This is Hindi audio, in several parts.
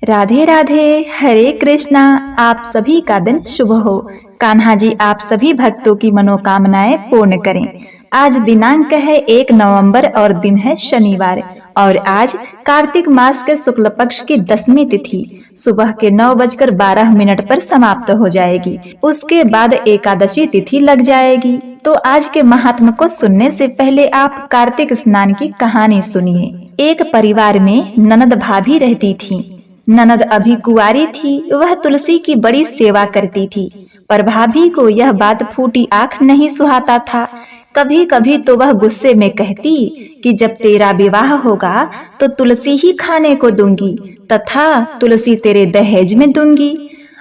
राधे राधे। हरे कृष्णा। आप सभी का दिन शुभ हो। कान्हा जी आप सभी भक्तों की मनोकामनाएं पूर्ण करें। आज दिनांक है 1 नवंबर और दिन है शनिवार और आज कार्तिक मास के शुक्ल पक्ष की 10वीं तिथि सुबह के 9:12 पर समाप्त हो जाएगी। उसके बाद एकादशी तिथि लग जाएगी। तो आज के महात्म को सुनने से पहले आप कार्तिक स्नान की कहानी सुनिए। एक परिवार में ननद भाभी रहती थी। ननद अभी कुंवारी थी। वह तुलसी की बड़ी सेवा करती थी, पर भाभी को यह बात फूटी आंख नहीं सुहाता था। कभी कभी तो वह गुस्से में कहती कि जब तेरा विवाह होगा तो तुलसी ही खाने को दूंगी तथा तुलसी तेरे दहेज में दूंगी।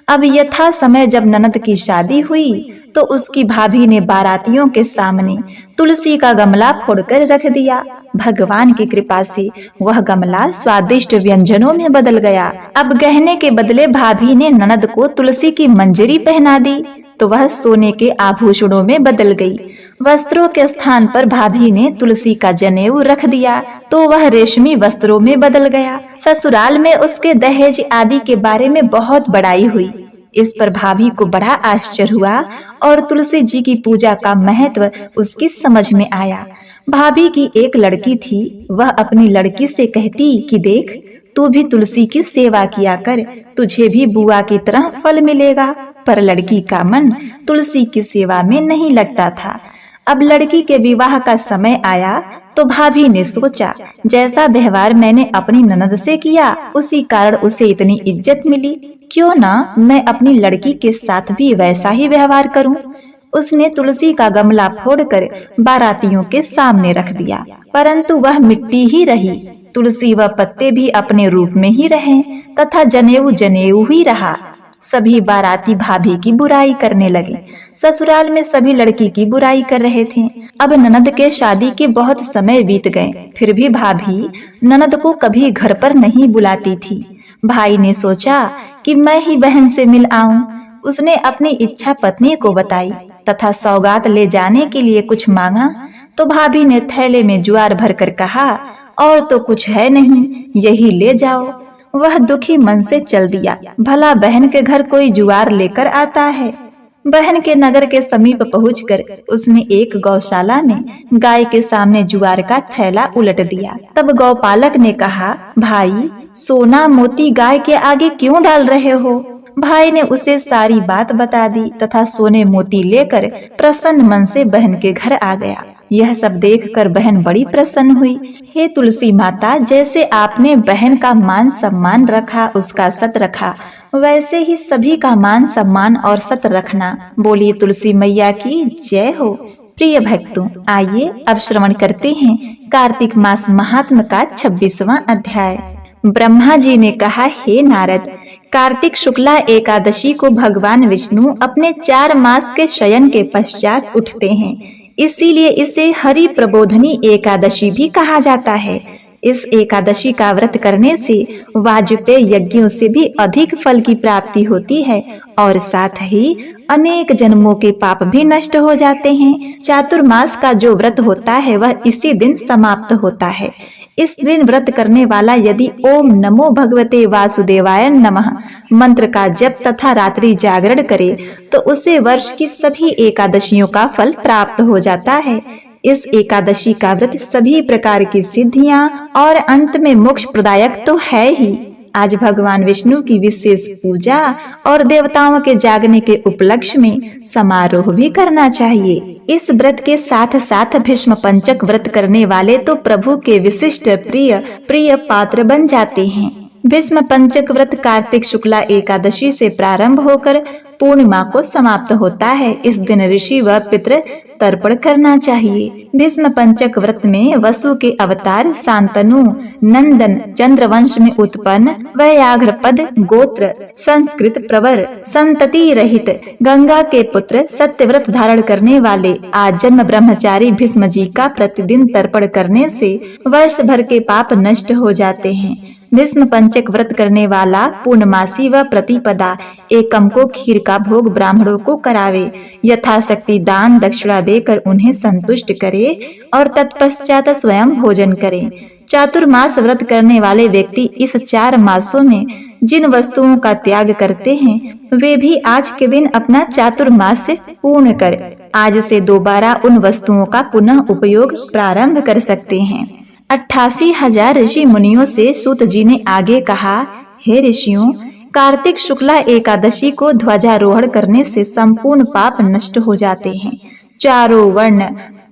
अब यथा समय जब ननद की शादी हुई तो उसकी भाभी ने बारातियों के सामने तुलसी का गमला फोड़कर रख दिया। भगवान की कृपा से वह गमला स्वादिष्ट व्यंजनों में बदल गया। अब गहने के बदले भाभी ने ननद को तुलसी की मंजरी पहना दी तो वह सोने के आभूषणों में बदल गई। वस्त्रों के स्थान पर भाभी ने तुलसी का जनेऊ रख दिया तो वह रेशमी वस्त्रों में बदल गया। ससुराल में उसके दहेज आदि के बारे में बहुत बड़ाई हुई। इस पर भाभी को बड़ा आश्चर्य हुआ और तुलसी जी की पूजा का महत्व उसकी समझ में आया। भाभी की एक लड़की थी। वह अपनी लड़की से कहती कि देख, तू भी तुलसी की सेवा किया कर, तुझे भी बुआ की तरह फल मिलेगा। पर लड़की का मन तुलसी की सेवा में नहीं लगता था। अब लड़की के विवाह का समय आया तो भाभी ने सोचा, जैसा व्यवहार मैंने अपनी ननद से किया उसी कारण उसे इतनी इज्जत मिली, क्यों ना मैं अपनी लड़की के साथ भी वैसा ही व्यवहार करूं। उसने तुलसी का गमला फोड़कर बारातियों के सामने रख दिया, परंतु वह मिट्टी ही रही। तुलसी व पत्ते भी अपने रूप में ही रहे तथा जनेऊ जनेऊ ही रहा। सभी बाराती भाभी की बुराई करने लगे। ससुराल में सभी लड़की की बुराई कर रहे थे। अब ननद के शादी के बहुत समय बीत गए, फिर भी भाभी ननद को कभी घर पर नहीं बुलाती थी। भाई ने सोचा कि मैं ही बहन से मिल आऊं। उसने अपनी इच्छा पत्नी को बताई तथा सौगात ले जाने के लिए कुछ मांगा तो भाभी ने थैले में ज्वार भरकर कहा, और तो कुछ है नहीं, यही ले जाओ। वह दुखी मन से चल दिया। भला बहन के घर कोई जुआर लेकर आता है। बहन के नगर के समीप पहुंचकर उसने एक गौशाला में गाय के सामने जुआर का थैला उलट दिया। तब गौपालक ने कहा, भाई सोना मोती गाय के आगे क्यों डाल रहे हो। भाई ने उसे सारी बात बता दी तथा सोने मोती लेकर प्रसन्न मन से बहन के घर आ गया। यह सब देखकर बहन बड़ी प्रसन्न हुई। हे तुलसी माता, जैसे आपने बहन का मान सम्मान रखा, उसका सत रखा, वैसे ही सभी का मान सम्मान और सत रखना। बोलिए तुलसी मैया की जय हो। प्रिय भक्तों, आइए अब श्रवण करते हैं कार्तिक मास महात्म का 26वां अध्याय। ब्रह्मा जी ने कहा, हे नारद, कार्तिक शुक्ला एकादशी को भगवान विष्णु अपने 4 मास के शयन के पश्चात उठते हैं, इसीलिए इसे हरि प्रबोधनी एकादशी भी कहा जाता है। इस एकादशी का व्रत करने से वाजपेय यज्ञों से भी अधिक फल की प्राप्ति होती है और साथ ही अनेक जन्मों के पाप भी नष्ट हो जाते हैं। चातुर्मास का जो व्रत होता है वह इसी दिन समाप्त होता है। इस दिन व्रत करने वाला यदि ओम नमो भगवते वासुदेवाय नमः मंत्र का जप तथा रात्रि जागरण करे तो उसे वर्ष की सभी एकादशियों का फल प्राप्त हो जाता है। इस एकादशी का व्रत सभी प्रकार की सिद्धियां और अंत में मोक्ष प्रदायक तो है ही। आज भगवान विष्णु की विशेष पूजा और देवताओं के जागने के उपलक्ष्य में समारोह भी करना चाहिए। इस व्रत के साथ साथ भीष्म पंचक व्रत करने वाले तो प्रभु के विशिष्ट प्रिय पात्र बन जाते हैं। भीष्म पंचक व्रत कार्तिक शुक्ला एकादशी से प्रारंभ होकर पूर्णिमा को समाप्त होता है। इस दिन ऋषि व पितृ तर्पण करना चाहिए। भीष्म पंचक व्रत में वसु के अवतार शांतनु नंदन चंद्रवंश में उत्पन्न व्याघ्रपद गोत्र संस्कृत प्रवर संतति रहित गंगा के पुत्र सत्यव्रत धारण करने वाले आजन्म ब्रह्मचारी भीष्म जी का प्रतिदिन तर्पण करने से वर्ष भर के पाप नष्ट हो जाते हैं। भीष्म पंचक व्रत करने वाला पूर्णमासी व प्रतिपदा एकम को खीर का भोग ब्राह्मणों को करावे, यथाशक्ति दान दक्षिणा देकर उन्हें संतुष्ट करे और तत्पश्चात स्वयं भोजन करे। चातुर्मास व्रत करने वाले व्यक्ति इस 4 मासों में जिन वस्तुओं का त्याग करते हैं वे भी आज के दिन अपना चातुर्मास पूर्ण कर आज से दोबारा उन वस्तुओं का पुनः उपयोग प्रारंभ कर सकते हैं। 88,000 ऋषि मुनियों से सूत जी ने आगे कहा, हे ऋषियों, कार्तिक शुक्ला एकादशी को ध्वजारोहण करने से संपूर्ण पाप नष्ट हो जाते हैं। चारों वर्ण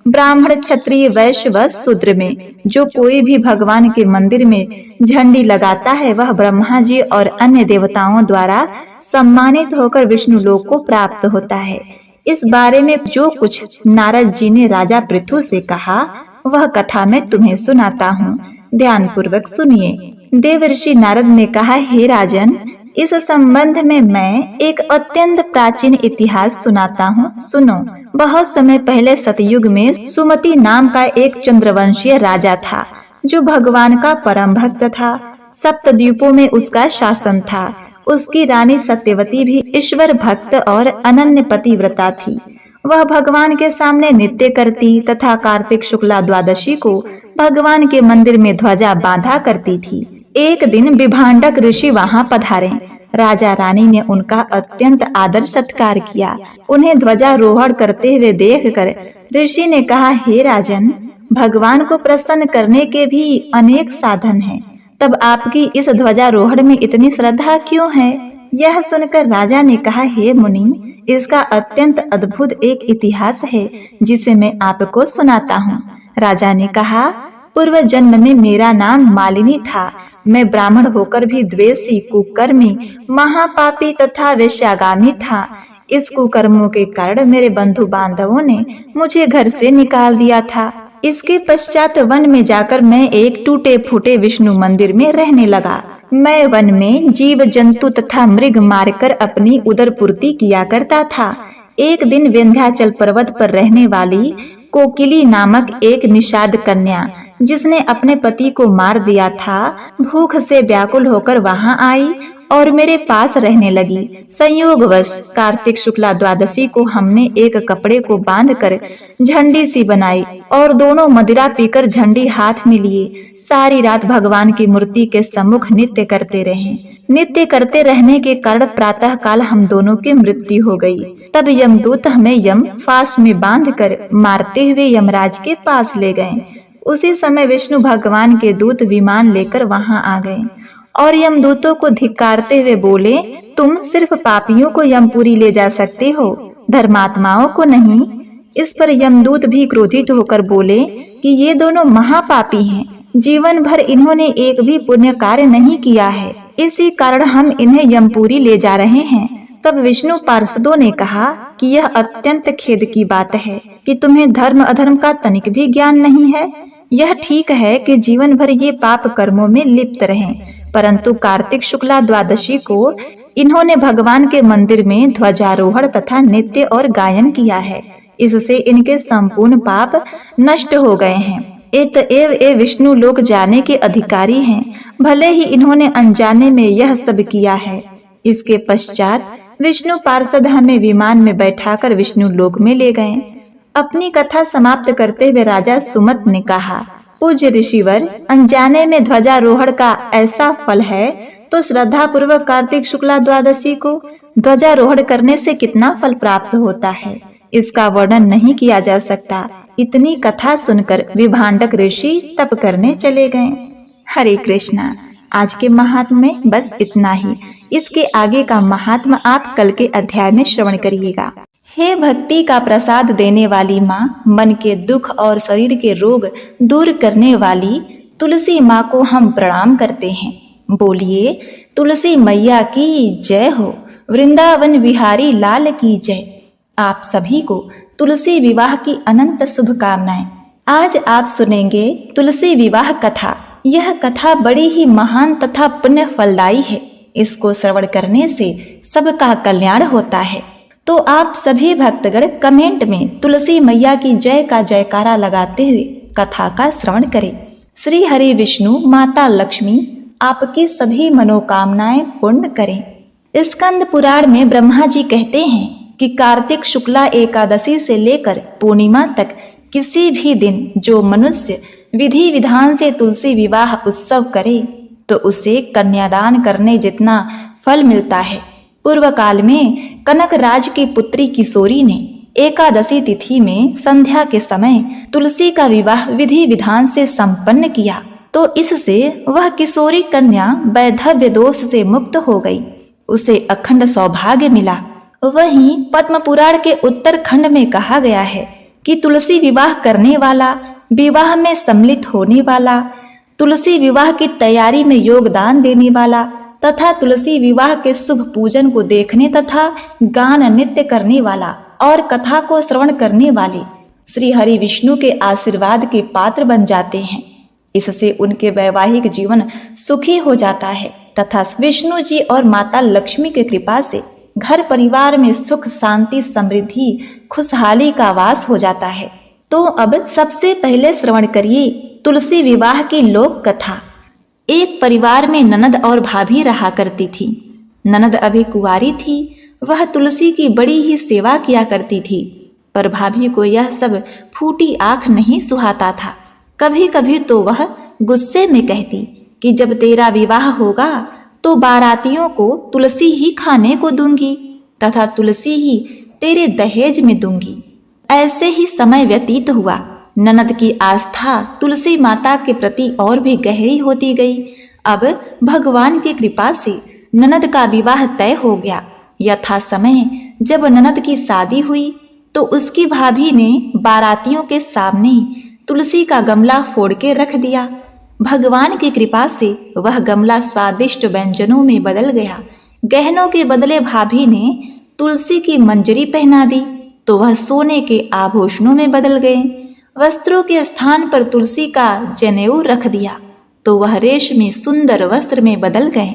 ब्राह्मण, क्षत्रिय, वैश्य व शूद्र में जो कोई भी भगवान के मंदिर में झंडी लगाता है वह ब्रह्मा जी और अन्य देवताओं द्वारा सम्मानित होकर विष्णु लोक को प्राप्त होता है। इस बारे में जो कुछ नारद जी ने राजा पृथु से कहा वह कथा मैं तुम्हें सुनाता हूँ, ध्यान पूर्वक सुनिए। देवर्षि नारद ने कहा, हे राजन, इस संबंध में मैं एक अत्यंत प्राचीन इतिहास सुनाता हूँ, सुनो। बहुत समय पहले सतयुग में सुमति नाम का एक चंद्रवंशीय राजा था जो भगवान का परम भक्त था। सप्तद्वीपों में उसका शासन था। उसकी रानी सत्यवती भी ईश्वर भक्त और अनन्य पतिव्रता थी। वह भगवान के सामने नृत्य करती तथा कार्तिक शुक्ला द्वादशी को भगवान के मंदिर में ध्वजा बांधा करती थी। एक दिन विभांडक ऋषि वहां पधारे। राजा रानी ने उनका अत्यंत आदर सत्कार किया। उन्हें ध्वजारोहण करते हुए देखकर ऋषि ने कहा, हे राजन, भगवान को प्रसन्न करने के भी अनेक साधन हैं, तब आपकी इस ध्वजारोहण में इतनी श्रद्धा क्यों है? यह सुनकर राजा ने कहा, हे मुनि, इसका अत्यंत अद्भुत एक इतिहास है जिसे मैं आपको सुनाता हूँ। राजा ने कहा, पूर्व जन्म में मेरा नाम मालिनी था। मैं ब्राह्मण होकर भी द्वेषी, कुकर्मी, महापापी तथा वेश्यागामी था। इस कुकर्मों के कारण मेरे बंधु बांधवों ने मुझे घर से निकाल दिया था। इसके पश्चात वन में जाकर मैं एक टूटे फूटे विष्णु मंदिर में रहने लगा। मैं वन में जीव जंतु तथा मृग मारकर अपनी उदर पूर्ति किया करता था। एक दिन विंध्याचल पर्वत पर रहने वाली कोकिली नामक एक निषाद कन्या, जिसने अपने पति को मार दिया था, भूख से व्याकुल होकर वहां आई और मेरे पास रहने लगी। संयोगवश कार्तिक शुक्ला द्वादशी को हमने एक कपड़े को बांधकर झंडी सी बनाई और दोनों मदिरा पीकर झंडी हाथ में लिए सारी रात भगवान की मूर्ति के सम्मुख नृत्य करते रहे। नृत्य करते रहने के कारण प्रातः काल हम दोनों की मृत्यु हो गई। तब यमदूत हमें यम फांस में बांधकर मारते हुए यमराज के पास ले गए। उसी समय विष्णु भगवान के दूत विमान लेकर वहां आ गए और यमदूतों को धिक्कारते हुए बोले, तुम सिर्फ पापियों को यमपुरी ले जा सकते हो, धर्मात्माओं को नहीं। इस पर यमदूत भी क्रोधित होकर बोले कि ये दोनों महापापी हैं, जीवन भर इन्होंने एक भी पुण्य कार्य नहीं किया है, इसी कारण हम इन्हें यमपुरी ले जा रहे हैं। तब विष्णु पार्षदों ने कहा कि यह अत्यंत खेद की बात है कि तुम्हें धर्म अधर्म का तनिक भी ज्ञान नहीं है। यह ठीक है कि जीवन भर ये पाप कर्मों में लिप्त रहें, परंतु कार्तिक शुक्ला द्वादशी को इन्होंने भगवान के मंदिर में ध्वजारोहण तथा नृत्य और गायन किया है। इससे इनके संपूर्ण पाप नष्ट हो गए हैं। अतएव ये विष्णु लोक जाने के अधिकारी हैं, भले ही इन्होंने अनजाने में यह सब किया है। इसके पश्चात विष्णु पार्षद हमें विमान में बैठाकर विष्णु लोक में ले गए। अपनी कथा समाप्त करते हुए राजा सुमत ने कहा, पूज्य ऋषिवर, अनजाने में ध्वजारोहण का ऐसा फल है तो श्रद्धा पूर्वक कार्तिक शुक्ला द्वादशी को ध्वजारोहण करने से कितना फल प्राप्त होता है, इसका वर्णन नहीं किया जा सकता। इतनी कथा सुनकर विभांडक ऋषि तप करने चले गए। हरे कृष्णा। आज के महात्म में बस इतना ही। इसके आगे का महात्म आप कल के अध्याय में श्रवण करिएगा। हे भक्ति का प्रसाद देने वाली माँ, मन के दुख और शरीर के रोग दूर करने वाली तुलसी माँ को हम प्रणाम करते हैं। बोलिए तुलसी मैया की जय हो, वृंदावन विहारी लाल की जय। आप सभी को तुलसी विवाह की अनंत शुभकामनाएं। आज आप सुनेंगे तुलसी विवाह कथा। यह कथा बड़ी ही महान तथा पुण्य फलदायी है। इसको श्रवण करने से सबका कल्याण होता है। तो आप सभी भक्तगण कमेंट में तुलसी मैया की जय का जयकारा लगाते हुए कथा का श्रवण करें। श्री हरि विष्णु माता लक्ष्मी आपकी सभी मनोकामनाएं पूर्ण करें। स्कंद पुराण में ब्रह्मा जी कहते हैं कि कार्तिक शुक्ला एकादशी से लेकर पूर्णिमा तक किसी भी दिन जो मनुष्य विधि विधान से तुलसी विवाह उत्सव करे तो उसे कन्यादान करने जितना फल मिलता है। पूर्व काल में कनक राज की पुत्री किशोरी ने एकादशी तिथि में संध्या के समय तुलसी का विवाह विधि विधान से संपन्न किया, तो इससे वह किशोरी कन्या वैधव्य दोष से मुक्त हो गई। उसे अखंड सौभाग्य मिला। वहीं पद्म पुराण के उत्तरखंड में कहा गया है कि तुलसी विवाह करने वाला, विवाह में सम्मिलित होने वाला, तुलसी विवाह की तैयारी में योगदान देने वाला तथा तुलसी विवाह के शुभ पूजन को देखने तथा गान नृत्य करने वाला और कथा को श्रवण करने वाले श्री हरि विष्णु के आशीर्वाद के पात्र बन जाते हैं। इससे उनके वैवाहिक जीवन सुखी हो जाता है तथा विष्णु जी और माता लक्ष्मी की कृपा से घर परिवार में सुख, शांति, समृद्धि, खुशहाली का वास हो जाता है। तो अब सबसे पहले श्रवण करिए तुलसी विवाह की लोक कथा। एक परिवार में ननद और भाभी रहा करती थी। ननद अभी कुंवारी थी। वह तुलसी की बड़ी ही सेवा किया करती थी, पर भाभी को यह सब फूटी आंख नहीं सुहाता था। कभी कभी तो वह गुस्से में कहती कि जब तेरा विवाह होगा तो बारातियों को तुलसी ही खाने को दूंगी तथा तुलसी ही तेरे दहेज में दूंगी। ऐसे ही समय व्यतीत हुआ। ननद की आस्था तुलसी माता के प्रति और भी गहरी होती गई। अब भगवान की कृपा से ननद का विवाह तय हो गया। यथा समय जब ननद की शादी हुई तो उसकी भाभी ने बारातियों के सामने तुलसी का गमला फोड़ के रख दिया। भगवान की कृपा से वह गमला स्वादिष्ट व्यंजनों में बदल गया। गहनों के बदले भाभी ने तुलसी की मंजरी पहना दी तो वह सोने के आभूषणों में बदल गए। वस्त्रों के स्थान पर तुलसी का जनेऊ रख दिया तो वह रेशमी सुंदर वस्त्र में बदल गए।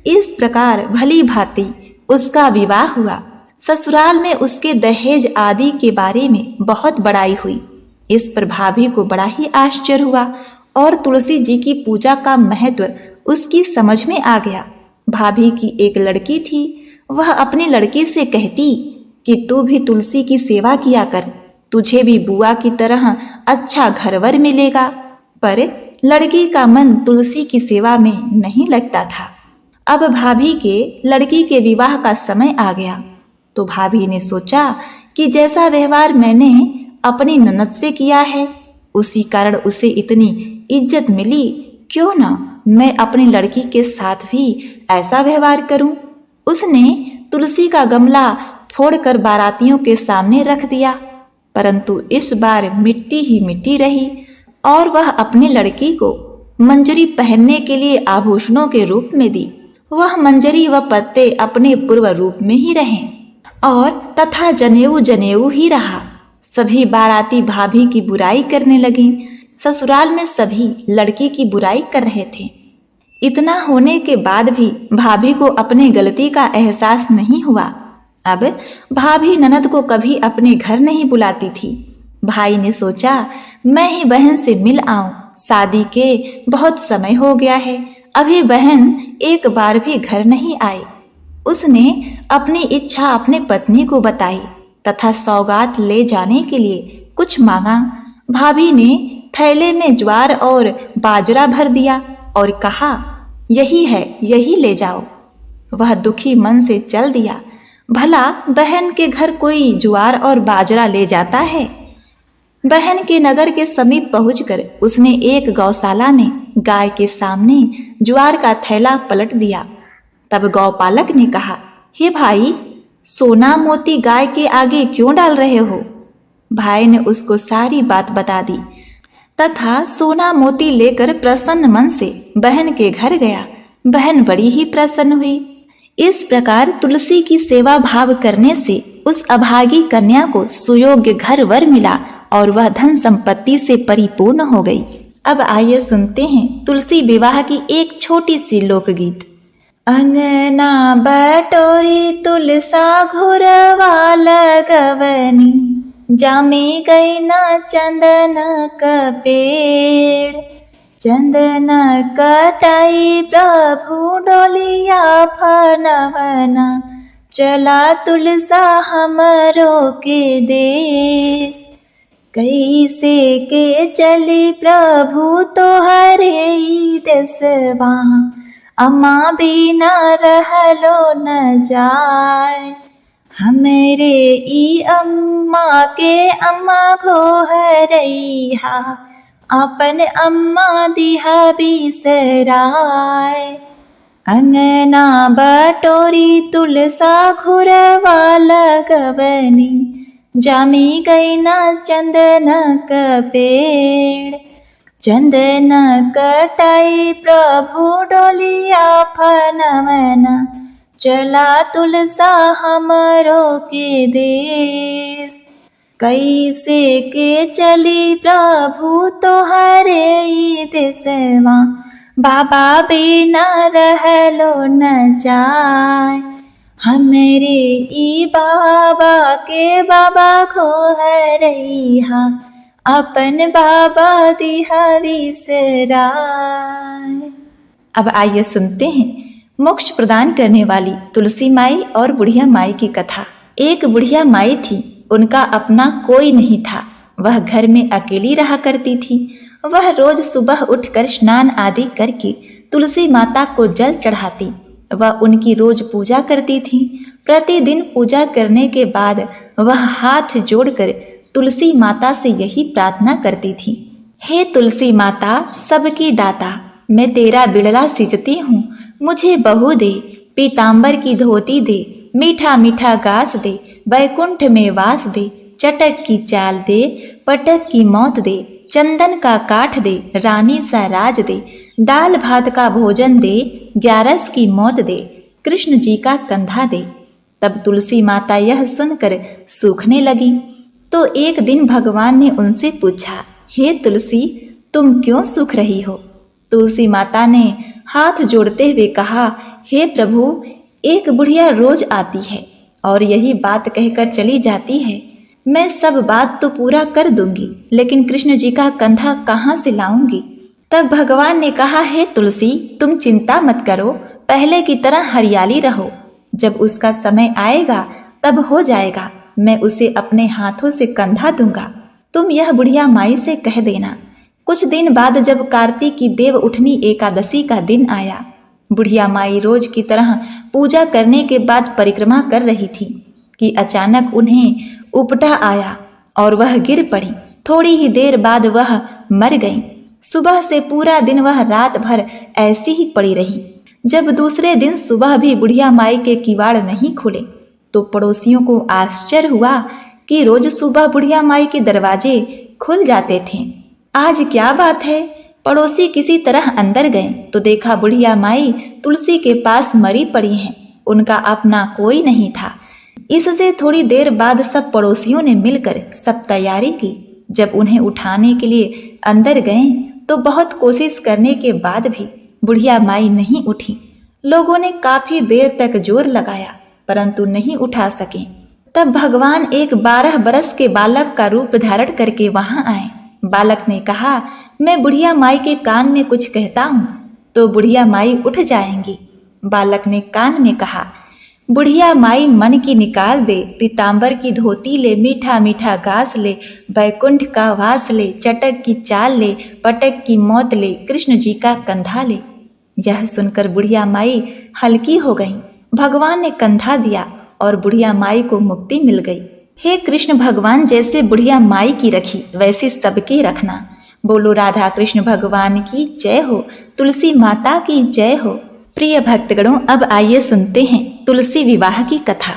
इस प्रकार भली भांति उसका विवाह हुआ। ससुराल में उसके दहेज आदि के बारे में बहुत बड़ाई हुई। इस पर भाभी को बड़ा ही आश्चर्य हुआ और तुलसी जी की पूजा का महत्व उसकी समझ में आ गया। भाभी की एक लड़की थी। वह अपनी लड़की से कहती कि तू भी तुलसी की सेवा किया कर, तुझे भी बुआ की तरह अच्छा घरवर मिलेगा। पर लड़की का मन तुलसी की सेवा में नहीं लगता था। अब भाभी के लड़की के विवाह का समय आ गया तो भाभी ने सोचा कि जैसा व्यवहार मैंने अपनी ननद से किया है उसी कारण उसे इतनी इज्जत मिली, क्यों ना मैं अपनी लड़की के साथ भी ऐसा व्यवहार करूं। उसने तुलसी का गमला फोड़कर बारातियों के सामने रख दिया, परंतु इस बार मिट्टी ही मिट्टी रही और वह अपनी लड़की को मंजरी पहनने के लिए आभूषणों के रूप में दी। वह मंजरी व पत्ते अपने पूर्व रूप में ही रहे और तथा जनेऊ जनेऊ ही रहा। सभी बाराती भाभी की बुराई करने लगे। ससुराल में सभी लड़की की बुराई कर रहे थे। इतना होने के बाद भी भाभी को अपने गलती का एहसास नहीं हुआ। अब भाभी ननद को कभी अपने घर नहीं बुलाती थी। भाई ने सोचा मैं ही बहन से मिल आऊं, शादी के बहुत समय हो गया है, अभी बहन एक बार भी घर नहीं आई। उसने अपनी इच्छा अपने पत्नी को बताई तथा सौगात ले जाने के लिए कुछ मांगा। भाभी ने थैले में ज्वार और बाजरा भर दिया और कहा यही है, यही ले जाओ। वह दुखी मन से चल दिया। भला बहन के घर कोई ज्वार और बाजरा ले जाता है। बहन के नगर के समीप पहुंचकर उसने एक गौशाला में गाय के सामने ज्वार का थैला पलट दिया। तब गौपालक ने कहा, हे भाई, सोना मोती गाय के आगे क्यों डाल रहे हो? भाई ने उसको सारी बात बता दी तथा सोना मोती लेकर प्रसन्न मन से बहन के घर गया। बहन बड़ी ही प्रसन्न हुई। इस प्रकार तुलसी की सेवा भाव करने से उस अभागी कन्या को सुयोग्य घर वर मिला और वह धन संपत्ति से परिपूर्ण हो गई। अब आइए सुनते हैं तुलसी विवाह की एक छोटी सी लोकगीत। अंगना बटोरी तुलसा घुरवा लगवनी, जामे गई ना चंदन का पेड़। चंदन कटाई प्रभु डोलिया फनवना, चला तुलसा हमरो के देश। कैसे के चली प्रभु तोहरे देसवा, अम्मा बिना रहलो न जाए। हमरे ई अम्मा के अम्मा घोहरैहा, अपन अम्मा दिहा बिसराय। अंगना बटोरी तुलसा घुरवा लगवनी, जामी गई ना चंदन का पेड़। चंदन कटाई प्रभु डोलिया फनवना, चला तुलसा हमरो के देश। कैसे के चली प्रभु तोहरे देसवा, बाबा बिना रहलो न जाए। हमरे ई बाबा के बाबा घोहरैहा, अपन बाबा दिहा बिसराय। अब आइए सुनते हैं मोक्ष प्रदान करने वाली तुलसी माई और बुढ़िया माई की कथा। एक बुढ़िया माई थी, उनका अपना कोई नहीं था। वह घर में अकेली रहा करती थी। वह रोज सुबह उठकर स्नान आदि करके तुलसी माता को जल चढ़ाती। वह उनकी रोज पूजा करती थी। प्रतिदिन पूजा करने के बाद वह हाथ जोड़कर तुलसी माता से यही प्रार्थना करती थी, हे तुलसी माता सबकी दाता, मैं तेरा बिड़ला सिंचती हूँ, मुझे बहू दे, पीताम्बर की धोती दे, मीठा मीठा घास दे, बैकुंठ में वास दे, चटक की चाल दे, पटक की मौत दे, चंदन का काठ दे, रानी सा राज दे, दाल भात का भोजन दे, 11 की मौत दे, कृष्ण जी का कंधा दे। तब तुलसी माता यह सुनकर सूखने लगी। तो एक दिन भगवान ने उनसे पूछा, हे तुलसी, तुम क्यों सूख रही हो? तुलसी माता ने हाथ जोड़ते हुए कहा, हे प्रभु, एक बुढ़िया रोज आती है और यही बात कहकर चली जाती है। मैं सब बात तो पूरा कर दूंगी, लेकिन कृष्ण जी का कंधा कहाँ से लाऊंगी? तब भगवान ने कहा, हे तुलसी, तुम चिंता मत करो, पहले की तरह हरियाली रहो। जब उसका समय आएगा तब हो जाएगा, मैं उसे अपने हाथों से कंधा दूंगा। तुम यह बुढ़िया माई से कह देना। कुछ दिन बाद जब कार्तिक की देव उठनी एकादशी का दिन आया, बुढ़िया माई रोज की तरह पूजा करने के बाद परिक्रमा कर रही थी कि अचानक उन्हें उपटा आया और वह गिर पड़ी। थोड़ी ही देर बाद वह मर गई। सुबह से पूरा दिन वह रात भर ऐसी ही पड़ी रही। जब दूसरे दिन सुबह भी बुढ़िया माई के किवाड़ नहीं खुले तो पड़ोसियों को आश्चर्य हुआ कि रोज सुबह बुढ़िया माई के दरवाजे खुल जाते थे। आज क्या बात है? पड़ोसी किसी तरह अंदर गए तो देखा बुढ़िया माई तुलसी के पास मरी पड़ी हैं। उनका अपना कोई नहीं था। इससे थोड़ी देर बाद सब पड़ोसियों ने मिलकर सब तैयारी की। जब उन्हें उठाने के लिए अंदर गए तो बहुत कोशिश करने के बाद भी बुढ़िया माई नहीं उठी। लोगों ने काफी देर तक जोर लगाया परंतु नहीं उठा सके। तब भगवान एक 12 बरस के बालक का रूप धारण करके वहां आए। बालक ने कहा, मैं बुढ़िया माई के कान में कुछ कहता हूँ तो बुढ़िया माई उठ जाएंगी। बालक ने कान में कहा, बुढ़िया माई मन की निकाल दे, पीताम्बर की धोती ले, मीठा मीठा घास ले, बैकुंठ का वास ले, चटक की चाल ले, पटक की मौत ले, कृष्ण जी का कंधा ले। यह सुनकर बुढ़िया माई हल्की हो गई। भगवान ने कंधा दिया और बुढ़िया माई को मुक्ति मिल गई। हे कृष्ण भगवान, जैसे बुढ़िया माई की रखी वैसे सबके रखना। बोलो राधा कृष्ण भगवान की जय हो, तुलसी माता की जय हो। प्रिय भक्तगणों, अब आइए सुनते हैं तुलसी विवाह की कथा।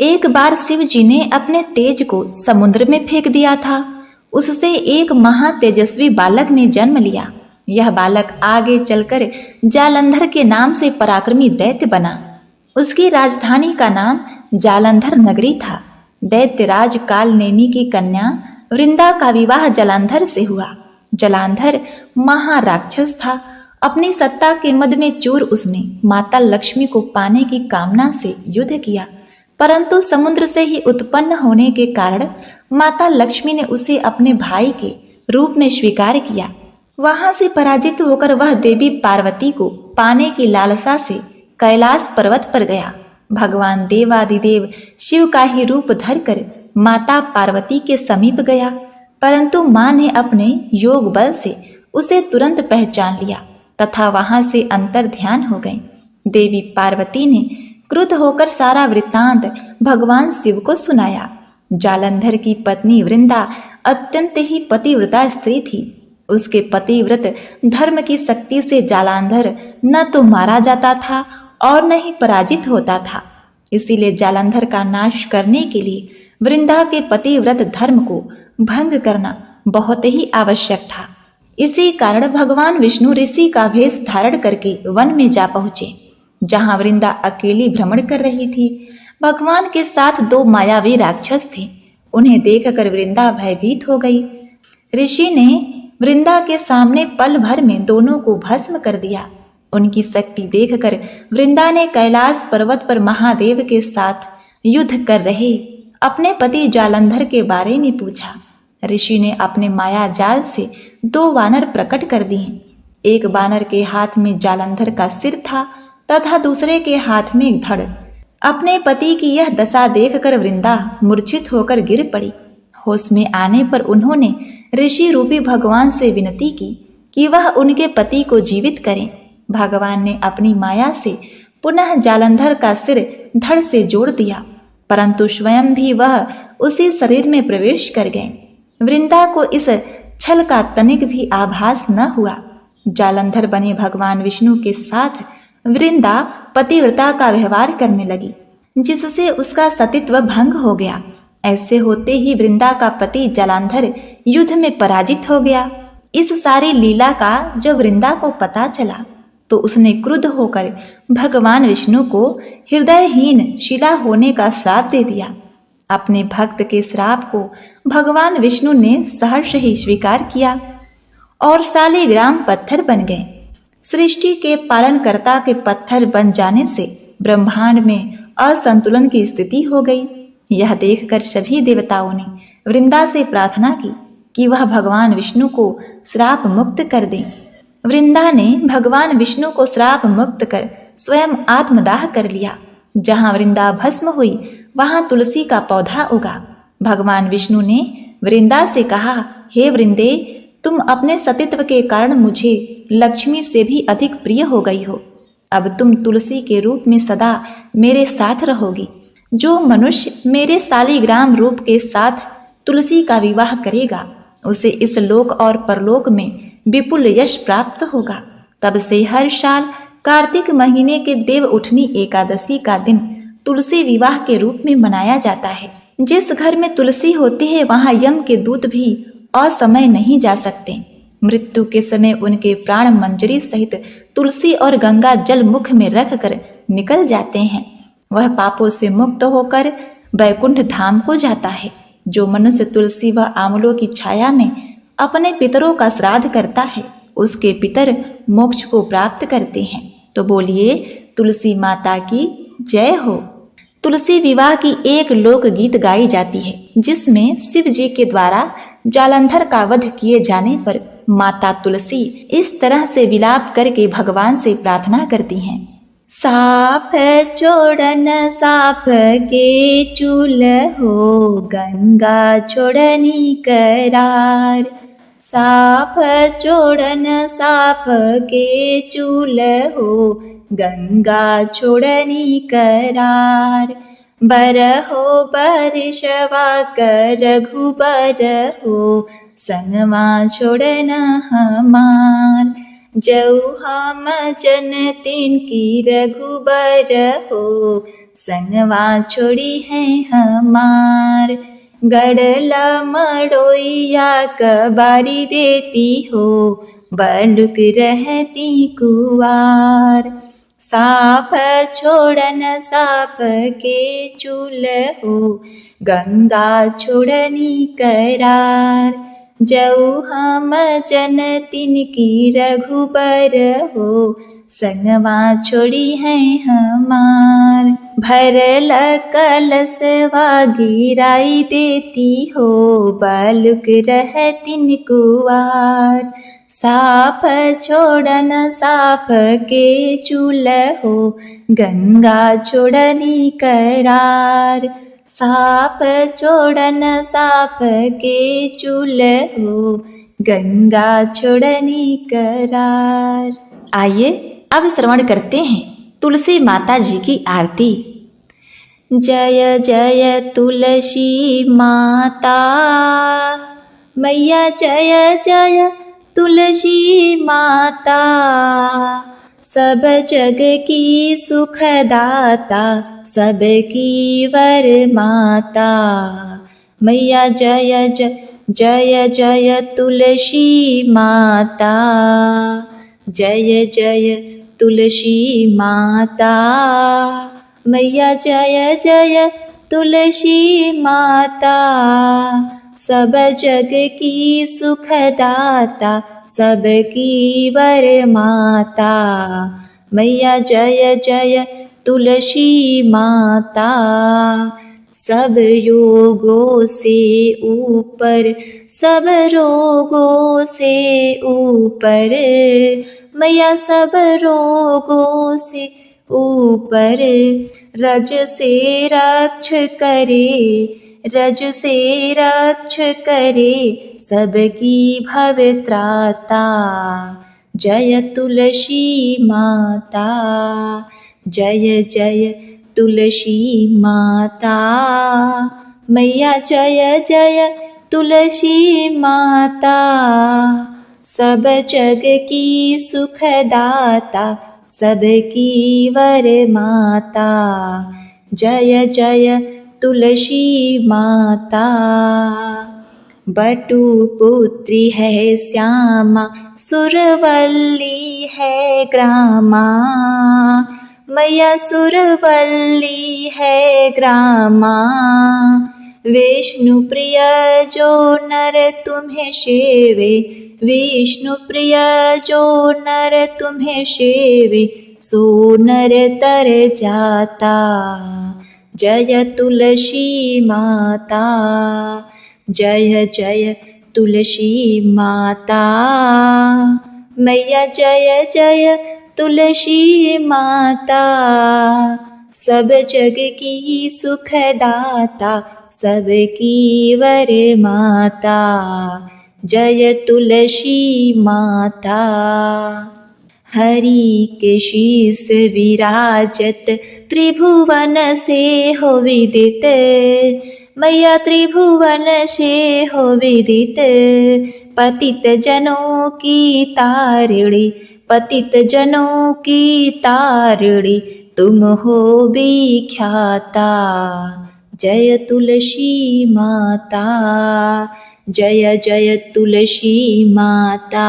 एक बार शिव जी ने अपने तेज को समुद्र में फेंक दिया था। उससे एक महा तेजस्वी बालक ने जन्म लिया। यह बालक आगे चलकर जालंधर के नाम से पराक्रमी दैत्य बना। उसकी राजधानी का नाम जालंधर नगरी था। दैत्यराज काल नेमी की कन्या वृंदा का विवाह जालंधर से हुआ। जालंधर महाराक्षस था। अपनी सत्ता के मद में चूर उसने माता लक्ष्मी को पाने की कामना से युद्ध किया, परंतु समुद्र से ही उत्पन्न होने के कारण माता लक्ष्मी ने उसे अपने भाई के रूप में स्वीकार किया। वहां से पराजित होकर वह देवी पार्वती को पाने की लालसा से कैलाश पर्वत पर गया। भगवान देवादिदेव शिव का ही रूप धरकर माता पार्वती के समीप गया। परंतु मां ने अपने योग बल से उसे तुरंत पहचान लिया तथा वहां से अंतर ध्यान हो गई। देवी पार्वती ने क्रुद्ध होकर सारा वृत्तांत भगवान शिव को सुनाया। जालंधर की पत्नी वृंदा अत्यंत ही पतिव्रता स्त्री थी। उसके पतिव्रत धर्म की शक्ति से जालंधर न तो मारा जाता था और न ही पराजित होता था। इसीलिए जालंधर का नाश करने के लिए वृंदा के पतिव्रत धर्म को भंग करना बहुत ही आवश्यक था। इसी कारण भगवान विष्णु ऋषि का वेश धारण करके वन में जा पहुंचे, जहां वृंदा अकेली भ्रमण कर रही थी। भगवान के साथ 2 मायावी राक्षस थे। उन्हें देखकर वृंदा भयभीत हो गई। ऋषि ने वृंदा के सामने पल भर में दोनों को भस्म कर दिया। उनकी शक्ति देखकर वृंदा ने कैलाश पर्वत पर महादेव के साथ युद्ध कर रहे अपने पति जालंधर के बारे में पूछा। ऋषि ने अपने माया जाल से 2 वानर प्रकट कर दिए। एक वानर के हाथ में जालंधर का सिर था तथा दूसरे के हाथ में एक धड़। अपने पति की यह दशा देखकर वृंदा मूर्छित होकर गिर पड़ी। होश में आने पर उन्होंने ऋषि रूपी भगवान से विनती की कि वह उनके पति को जीवित करें। भगवान ने अपनी माया से पुनः जालंधर का सिर धड़ से जोड़ दिया, परंतु स्वयं भी वह उसी शरीर में प्रवेश कर गए। वृंदा को इस छल का तनिक भी आभास न हुआ। जालंधर बने भगवान विष्णु के साथ वृंदा पतिव्रता का व्यवहार करने लगी, जिससे उसका सतीत्व भंग हो गया। ऐसे होते ही वृंदा का पति जालंधर युद्ध में पराजित हो गया। इस सारी लीला का जब वृंदा को पता चला तो उसने क्रुद्ध होकर भगवान विष्णु को हृदयहीन शिला होने का श्राप दे दिया। अपने भक्त के श्राप को भगवान विष्णु ने सहर्ष ही स्वीकार किया और शालिग्राम पत्थर बन गए। सृष्टि के पालनकर्ता के पत्थर बन जाने से ब्रह्मांड में असंतुलन की स्थिति हो गई। यह देखकर सभी देवताओं ने वृंदा से प्रार्थना की कि वह भगवान विष्णु को श्राप मुक्त कर दे। वृंदा ने भगवान विष्णु को श्राप मुक्त कर स्वयं आत्मदाह कर लिया। जहां वृंदा भस्म हुई वहां तुलसी का पौधा उगा। भगवान विष्णु ने वृंदा से कहा, हे वृंदे, तुम अपने सतीत्व के कारण मुझे लक्ष्मी से भी अधिक प्रिय हो गई हो। अब तुम तुलसी के रूप में सदा मेरे साथ रहोगी। जो मनुष्य मेरे शालिग्राम रूप के साथ तुलसी का विवाह करेगा उसे इस लोक और परलोक में विपुल यश प्राप्त होगा। तब से हर साल कार्तिक महीने के देव उठनी एकादशी का दिन तुलसी विवाह के रूप में मनाया जाता है। जिस घर में तुलसी होती है वहां यम के दूत भी असमय नहीं जा सकते। मृत्यु के समय उनके प्राण मंजरी सहित तुलसी और गंगा जल मुख में रख कर निकल जाते हैं। वह पापों से मुक्त होकर वैकुंठ धाम को जाता है। जो मनुष्य तुलसी व आंवलों की छाया में अपने पितरों का श्राद्ध करता है उसके पितर मोक्ष को प्राप्त करते हैं। तो बोलिए तुलसी माता की जय हो। तुलसी विवाह की एक लोक गीत गाई जाती है, जिसमें शिव जी के द्वारा जालंधर का वध किए जाने पर माता तुलसी इस तरह से विलाप करके भगवान से प्रार्थना करती हैं। साफ छोड़न साफ के चूल हो, गंगा छोड़नी करार। साफ छोड़न साफ के चूल हो, गंगा छोड़नी करार। बर हो बरिशवा कर रघुबर हो, संगवा छोड़न हमार। जऊ हम जन तिनकी रघुबर हो, संगवा छोड़ी है हमार। गड़ला मड़ोइया कबारी देती हो, बलुक रहती कुवार। साफ छोड़न साफ के चूल हो, गंगा छोड़नी करार। जऊ हम जन तिनकी रघुबर हो, संगवा छोड़ी है हमार। भरल कलशवा गिराई देती हो, बालुक रहतिन कुवार। साफ छोड़न साफ के चूल हो, गंगा छोड़नी करार। साप छोड़न साप के चूल हो, गंगा छोड़नी करार। आइए अब श्रवण करते हैं तुलसी माता जी की आरती। जय जय तुलसी माता, मैया जय जय तुलसी माता। सब जग की सुखदाता, सबकी वर माता। मैया जय जय जय जय तुलसी माता, जय जय तुलसी माता। मैया जय जय तुलसी माता। सब जग की सुखदाता, सबकी वर माता। मैया जय जय तुलसी माता। सब योगों से ऊपर, सब रोगों से ऊपर, मैया सब रोगों से ऊपर। रज से रक्ष करे, रज से रक्ष करे, सबकी भवत्राता। जय तुलसी माता, जय जय तुलसी माता। मैया जय जय तुलसी माता। सब जग की सुखदाता, सबकी वर माता। जय जय तुलसी माता। बटु पुत्री है श्यामा, सुरवल्ली है ग्रामा। मैया सुरवल्ली है ग्रामा। विष्णु प्रिय जो नर तुम्हें सेवे, विष्णु प्रिय जो नर तुम्हें सेवे, सो नर तर जाता। जय तुलसी माता, जय जय तुलसी माता। मैया जय जय तुलसी माता। सब जग की सुखदाता, सबकी वर माता। जय तुलसी माता। हरि के शीस विराजत, त्रिभुवन से हो विदित। मैया त्रिभुवन से हो विदित। पतित जनों की तारिणी, पतित जनों की तारिणी, तुम हो विख्याता। जय तुलसी माता, जय जय तुलसी माता।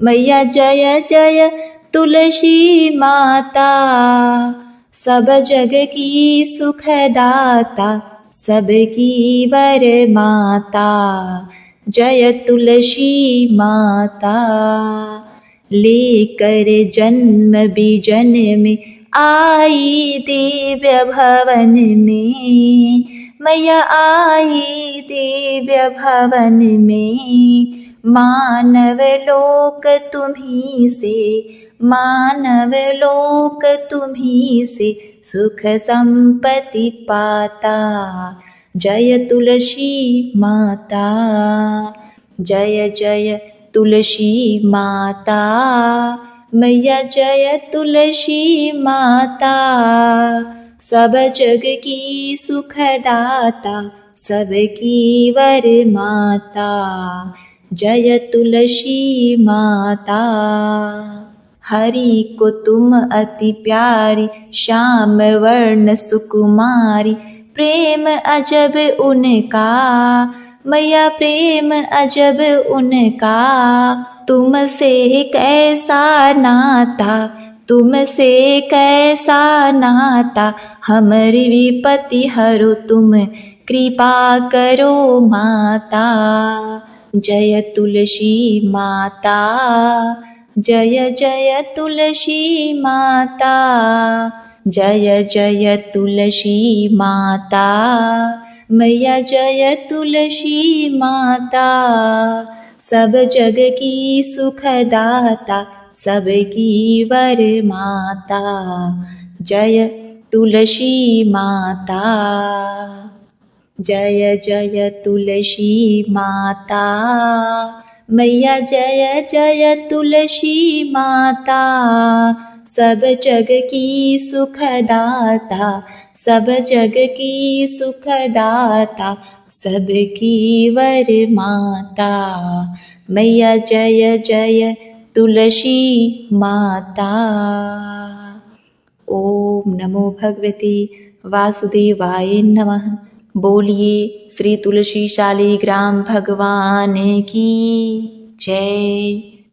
मैया जय जय तुलसी माता। सब जग की सुखदाता, सबकी वर माता। जय तुलसी माता। लेकर जन्म बीजन में आई दिव्य भवन में, मैया आई दिव्य भवन में। मानव लोक तुम्हीं से, मानव लोक तुम्हीं से, सुख संपत्ति पाता। जय तुलसी माता, जय जय तुलसी माता। मैया जय तुलसी माता। सब जग की सुखदाता, सबकी वर माता। जय तुलसी माता। हरि को तुम अति प्यारी, श्याम वर्ण सुकुमारी। प्रेम अजब उनका, मैया प्रेम अजब उनका। तुमसे कैसा नाता, तुमसे कैसा नाता। हमारी विपत्ति हरो तुम, कृपा करो माता। जय तुलसी माता, जय जय तुलसी माता। जय जय तुलसी माता। मैया जय तुलसी माता। सब जग की सुखदाता, सबकी वर माता। जय तुलसी माता। जय जय तुलसी माता, मैया जय जय तुलसी माता। सब जग की सुखदाता, सब जग की सुखदाता, सबकी वर माता। मैया जय जय तुलसी माता। ओम नमो भगवते वासुदेवाय नमः। बोलिए श्री तुलसी शालिग्राम भगवान की जय।